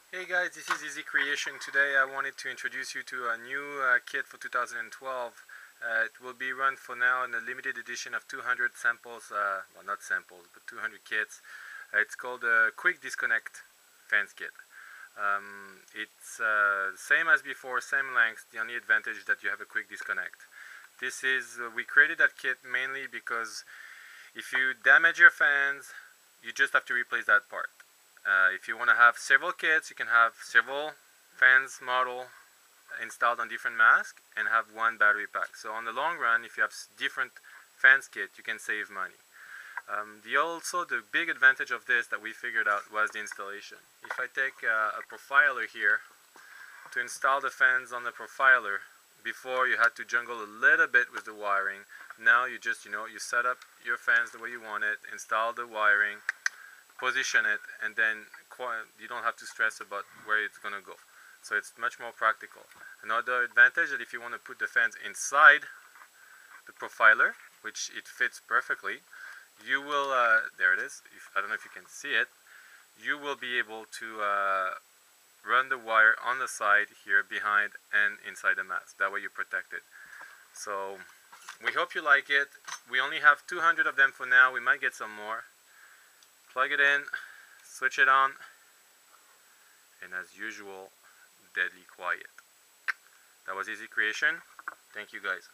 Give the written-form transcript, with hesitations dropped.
Hey guys, this is Easy Creation. Today I wanted to introduce you to a new kit for 2012. It will be run for now in a limited edition of 200 samples, well not samples, but 200 kits. It's called a Quick Disconnect FANZ kit. It's same as before, same length, the only advantage that you have a quick disconnect. We created that kit mainly because if you damage your fans, you just have to replace that part. If you want to have several kits, you can have several FANZ model installed on different masks and have one battery pack. So on the long run, if you have different FANZ kit, you can save money. The big advantage of this that we figured out was the installation. If I take a profiler here, to install the fans on the profiler, before you had to jungle a little bit with the wiring. Now you just, you set up your fans the way you want it, install the wiring, position it, and then you don't have to stress about where it's going to go. So it's much more practical. Another advantage that if you want to put the fans inside the profiler, which it fits perfectly, you will, there it is, I don't know if you can see it, you will be able to run the wire on the side here behind and inside the mask. That way you protect it. So we hope you like it. We only have 200 of them for now. We might get some more. Plug it in, switch it on, and as usual, deadly quiet. That was Easy Creation. Thank you guys.